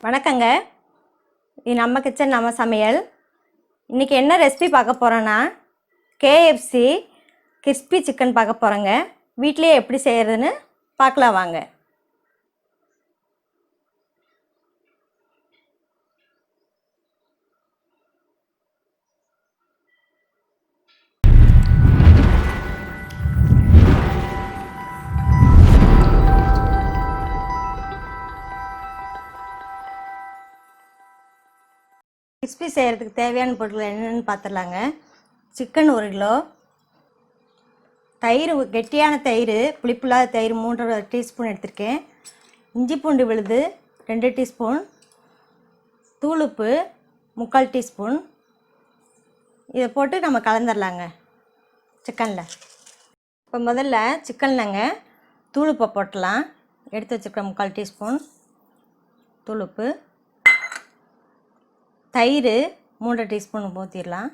வணக்கங்க. இது நம்ம கிச்சன் நம்ம சமையல். இன்றைக்கி என்ன ரெசிபி பார்க்க போகிறோன்னா KFC கிறிஸ்பி சிக்கன் பார்க்க போகிறோங்க. வீட்டிலேயே எப்படி செய்கிறதுன்னு பார்க்கலாம் வாங்க. கிறிஸ்பி செய்கிறதுக்கு தேவையான பொருட்கள் என்னென்னு பார்த்துடலாங்க. சிக்கன் 1 கிலோ, தயிர் கெட்டியான தயிர், புளிப்பில்லாத தயிர் 3 டீஸ்பூன் எடுத்திருக்கேன். இஞ்சி பூண்டு விழுது 2 டீஸ்பூன், தூளுப்பு 3/4 டீஸ்பூன். இதை போட்டு நம்ம கலந்துடலாங்க சிக்கனில். இப்போ முதல்ல சிக்கன்லங்க தூளுப்பை போட்டலாம். எடுத்து வச்சுருக்க 3/4 டீஸ்பூன் தூளுப்பு, தயிர் 3 டீஸ்பூன் ஊற்றிடலாம்.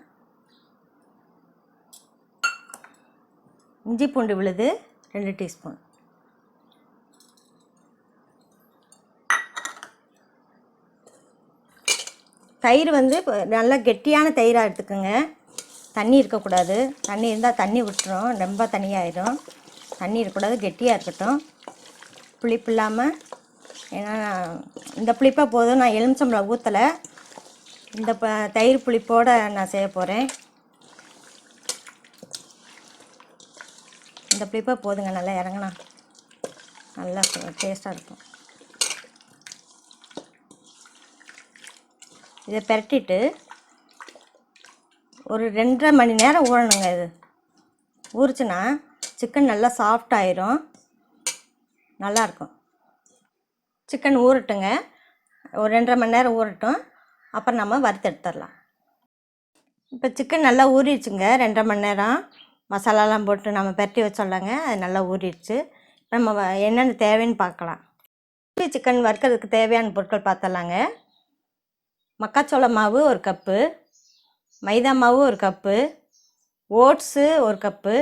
இஞ்சி பூண்டு விழுது 2 டீஸ்பூன். தயிர் நல்லா கெட்டியான தயிராக எடுத்துக்கோங்க. தண்ணி இருக்கக்கூடாது. தண்ணி இருந்தால் தண்ணி விட்டுரும், ரொம்ப தண்ணியாயிடும். தண்ணி இருக்கக்கூடாது, கெட்டியாக இருக்கட்டும். புளிப்பு இல்லாமல். ஏன்னா இந்த புளிப்பாக போதும். நான் எலுமிச்சம்பழம் ஊற்றலை, இந்த தயிர் புளிப்போடு நான் செய்ய போகிறேன். இந்த புளிப்பாக போதுங்க, நல்லா இறங்கினா நல்லா டேஸ்ட்டாக இருக்கும். இதை பிரட்டிட்டு ஒரு 2.5 மணி நேரம் ஊறணுங்க. இது ஊறிச்சுன்னா சிக்கன் நல்லா சாஃப்டாயிரும், நல்லாயிருக்கும். சிக்கன் ஊறட்டுங்க, ஒரு 2.5 மணி நேரம் ஊறட்டும். அப்புறம் நம்ம வறுத்து எடுத்துடலாம். இப்போ சிக்கன் நல்லா ஊறிடுச்சுங்க. 2.5 மணி நேரம் மசாலாலாம் போட்டு நம்ம பரட்டி வச்சோம்லங்க, அது நல்லா ஊறிடுச்சு. நம்ம என்னென்ன தேவைன்னு பார்க்கலாம். சிக்கன் வறுக்கிறதுக்கு தேவையான பொருட்கள் பார்த்துடலாங்க. மக்காச்சோள மாவு 1 கப்பு, மைதா மாவு 1 cup, oats 1 cup,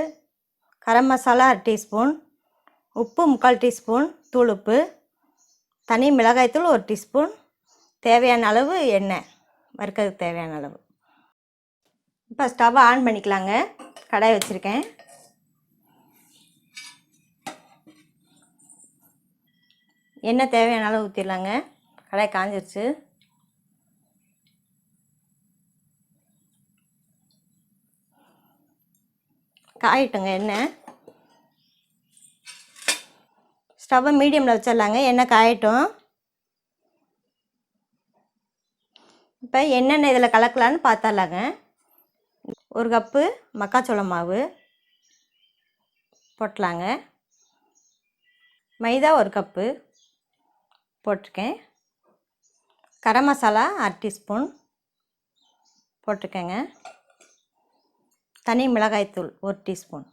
garam masala 1 teaspoon, உப்பு 3/4 டீஸ்பூன், தூள் உப்பு, தனி மிளகாய்த்தூள் 1 டீஸ்பூன், தேவையான அளவு எண்ணெய், வறுக்கிறதுக்கு தேவையான அளவு. இப்போ ஸ்டவ்வை ஆன் பண்ணிக்கலாங்க. கடாய் வச்சுருக்கேன். எண்ணெய் தேவையான அளவு ஊற்றிடலாங்க. கடாய் காஞ்சிருச்சு. காயிட்டுங்க எண்ணெய். ஸ்டவ்வை மீடியமில் வச்சிடலாங்க. எண்ணெய் காயட்டும். இப்போ என்னென்ன இதில் கலக்கலான்னு பார்த்துடலாங்க. 1 கப்பு மக்காச்சோள மாவு போட்டலாங்க. மைதா 1 கப்பு போட்டிருக்கேன். கரம் மசாலா 1/2 டீஸ்பூன் போட்டிருக்கேங்க. தனி மிளகாய்த்தூள் 1 டீஸ்பூன்,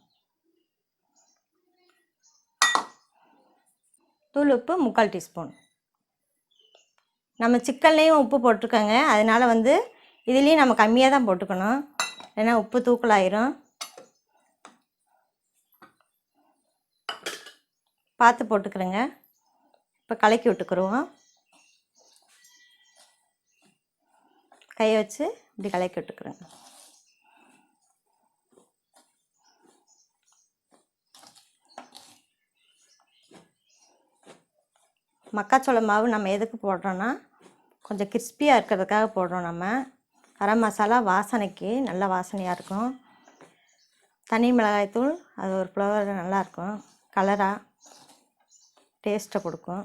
தூள் உப்பு 3/4 டீஸ்பூன். நம்ம சிக்கன்லேயும் உப்பு போட்டிருக்கோங்க, அதனால் இதுலேயும் நம்ம கம்மியாக தான் போட்டுக்கணும், ஏன்னா உப்பு தூக்கலாயிரும். பார்த்து போட்டுக்கிறேங்க. இப்போ கலக்கி விட்டுக்குருவோம். கையை வச்சு இப்படி கலக்கி விட்டுக்குறேங்க. மக்காச்சோள மாவு நம்ம எதுக்கு போடுறோன்னா கொஞ்சம் கிறிஸ்பியாக இருக்கிறதுக்காக போடுறோம். நம்ம கரம் மசாலா வாசனைக்கு நல்ல வாசனையாக இருக்கும். தனி மிளகாய்த்தூள் அது ஒரு ஃப்ளவர் நல்லாயிருக்கும், கலராக டேஸ்ட்டை கொடுக்கும்.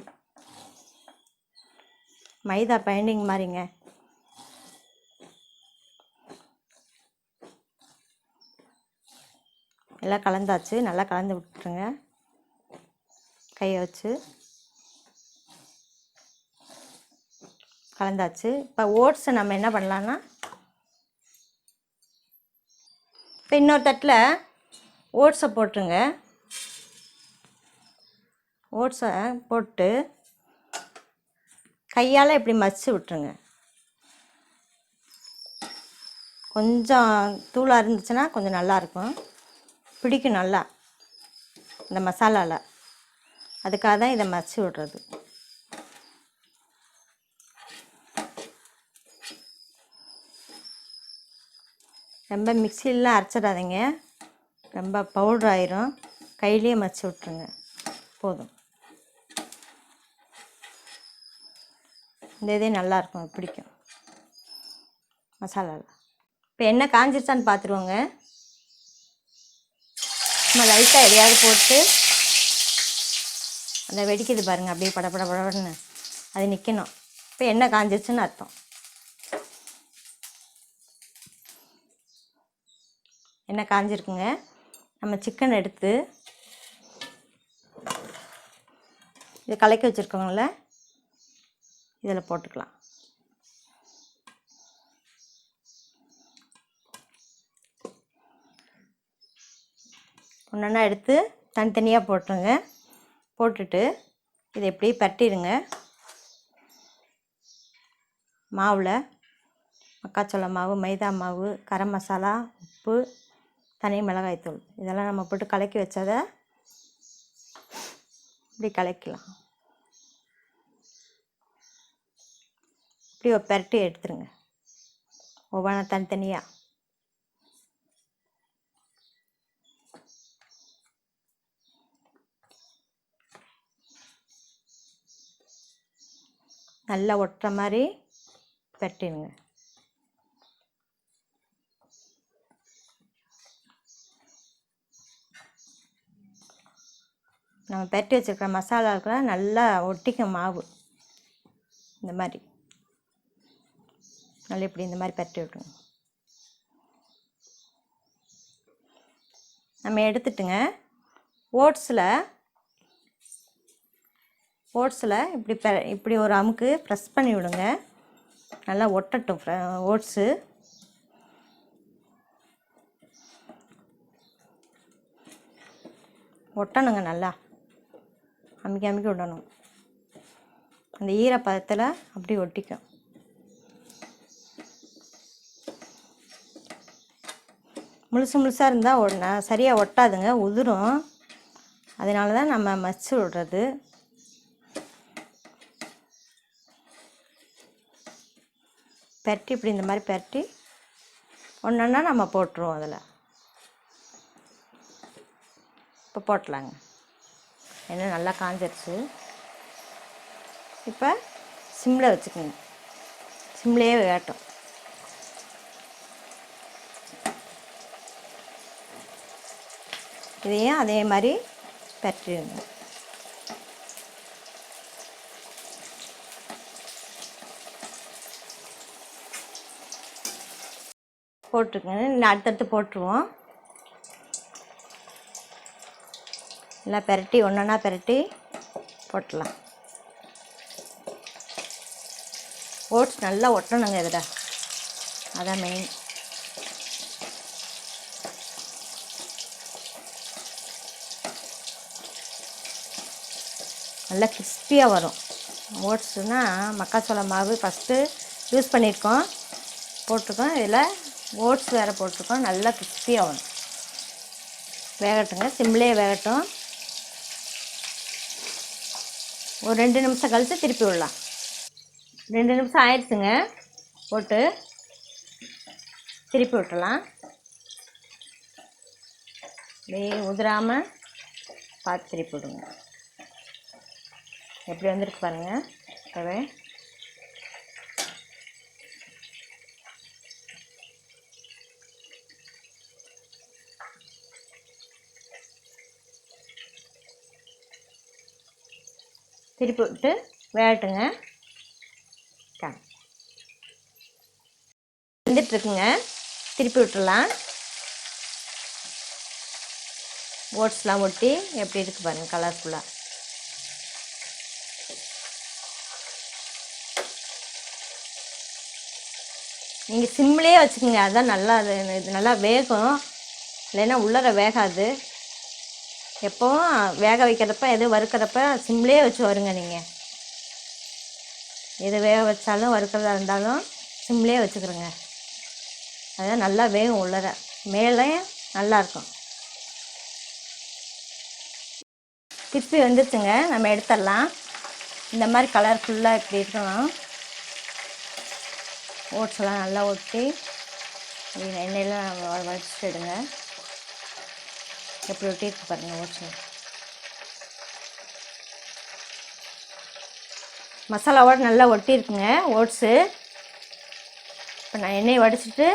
மைதா பைண்டிங் மாதிரிங்க. எல்லாம் கலந்தாச்சு. நல்லா கலந்து விட்டுருங்க கையை வச்சு. கலந்தாச்சு. இப்போ ஓட்ஸை நம்ம என்ன பண்ணலான்னா, இப்போ இன்னொரு தட்டில் ஓட்ஸை போட்டுருங்க. ஓட்ஸை போட்டு கையால் இப்படி மசிச்சு விட்டுருங்க. கொஞ்சம் தூளாக இருந்துச்சுன்னா கொஞ்சம் நல்லாயிருக்கும், பிடிக்கும் நல்லா இந்த மசாலாவில். அதுக்காக தான் இதை மசிச்சு விடுறது. ரொம்ப மிக்சிலாம் அரைச்சிடாதீங்க, ரொம்ப பவுட்ரு ஆயிரும். கையிலேயே மச்சு விட்ருங்க போதும். இந்த இதே நல்லாயிருக்கும், பிடிக்கும் மசாலாவில். இப்போ எண்ணெய் காஞ்சிருச்சான்னு பார்த்துருவோங்க. சும்மா லைட்டாக எதையாவது போட்டு அந்த வெடிக்குது பாருங்கள், அப்படியே படப்படன்னு அது நிற்கணும். இப்போ எண்ணெய் காஞ்சிருச்சுன்னு அர்த்தம். எண்ணெய் காஞ்சிருக்குங்க. நம்ம சிக்கன் எடுத்து இதை கலக்கி வச்சுருக்கோங்கள இதில் போட்டுக்கலாம். ஒன்றா எடுத்து தனித்தனியாக போட்டுருங்க. போட்டுட்டு இதை எப்படி பரட்டிடுங்க. மாவில் மக்காச்சோள மாவு, மைதா மாவு, கரம் மசாலா, உப்பு, தனி மிளகாய்த்தூள் இதெல்லாம் நம்ம போட்டு கலக்கி வச்சதை இப்படி கலக்கலாம். இப்படி ஒரு பரட்டி எடுத்துருங்க, ஒவ்வொன்றா தனித்தனியாக. நல்லா ஒட்டுற மாதிரி பரட்டிடுங்க. நம்ம பரட்டி வச்சுருக்கிற மசாலாவுக்குலாம் நல்லா ஒட்டிக்கும் மாவு. இந்த மாதிரி நல்லா இப்படி இந்த மாதிரி பரட்டி விட்டுருங்க. நம்ம எடுத்துட்டுங்க ஓட்ஸில் இப்படி ஒரு அமுக்கு ப்ரெஸ் பண்ணி விடுங்க. நல்லா ஒட்டட்டும் ஓட்ஸு. ஒட்டணுங்க, நல்லா அமுக்கி அமுக்கி விடணும். அந்த ஈரப்பதத்தில் அப்படி ஒட்டிக்கும். முழுசாக இருந்தால் சரியாக ஒட்டாதுங்க, உதிரும். அதனால தான் நம்ம மச்சு விடுறது. பரட்டி இப்படி இந்த மாதிரி பரட்டி ஒன்றா நம்ம போட்டுருவோம் அதில். இப்போ போட்டலாங்க. எண்ணெய் நல்லா காஞ்சிருச்சு. இப்போ சிம்மில் வச்சுக்கோங்க, சிம்லேயே வேகட்டும். இதையும் அதே மாதிரி பரட்டிடுங்க. போட்டுருக்கேங்க. இன்னும் அடுத்தடுத்து போட்டுருவோம். நல்லா பரட்டி ஒன்றா பரட்டி போட்டலாம். ஓட்ஸ் நல்லா ஒட்டணுங்க இதில், அதான் மெயின். நல்லா கிறிஸ்பியாக வரும். ஓட்ஸுனால் மக்காச்சோள மாவு ஃபஸ்ட்டு யூஸ் பண்ணியிருக்கோம், போட்டிருக்கோம். இதில் ஓட்ஸ் வேறு போட்டிருக்கோம். நல்லா கிறிஸ்பியாக வரும். வேகட்டுங்க, சிம்லேயே வேகட்டும். ஒரு 2 நிமிஷம் கழித்து திருப்பி விடலாம். 2 நிமிஷம் ஆயிடுச்சுங்க. போட்டு திருப்பி விட்டுலாம். அப்படியே உதிராமல் பார்த்து திருப்பி விடுங்க. எப்படி வந்துருக்கு பாருங்கள். இப்போவே திருப்பி விட்டு வேகட்டுங்க. வந்துட்டுருக்குங்க, திருப்பி விட்டுடலாம். ஓட்ஸ்லாம் ஒட்டி எப்படி இருக்குது பாருங்கள், கலர்ஃபுல்லாக. நீங்கள் சிம்லேயே வச்சுக்கோங்க, அதுதான் நல்லா. இது நல்லா வேகும், இல்லைன்னா உள்ளர வேகாது. எப்போவும் வேக வைக்கிறப்ப எது வறுக்கிறப்ப சிம்லேயே வச்சு வருங்க. நீங்கள் எது வேக வச்சாலும் வறுக்கிறதா இருந்தாலும் சிம்லேயே வச்சுக்கிறோங்க. அதான் நல்லா வேகும், உள்ளர மேலே நல்லாயிருக்கும். திருப்பி வந்துச்சுங்க, நம்ம எடுத்துடலாம். இந்த மாதிரி கலர்ஃபுல்லாக இப்படி இருக்கணும். ஓட்ஸ்லாம் நல்லா ஒட்டி எண்ணெயெல்லாம் வடிச்சுட்டு எடுங்க. எப்படி ஒட்டி இருக்கு பாருங்கள் ஓட்ஸு. மசாலாவோட நல்லா ஒட்டியிருக்குங்க ஓட்ஸு. இப்போ நான் எண்ணெயை வடிச்சிட்டு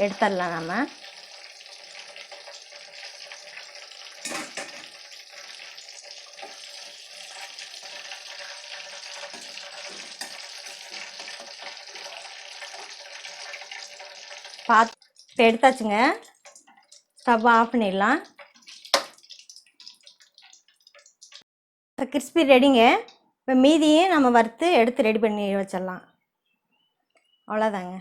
எடுத்துடலாம். நம்ம இப்போ எடுத்தாச்சுங்க. ஸ்டவ் ஆஃப் பண்ணிடலாம். கிறிஸ்பி ரெடிங்க. இப்போ மீதியும் நம்ம வறுத்து எடுத்து ரெடி பண்ணி வச்சிடலாம். அவ்வளோதாங்க.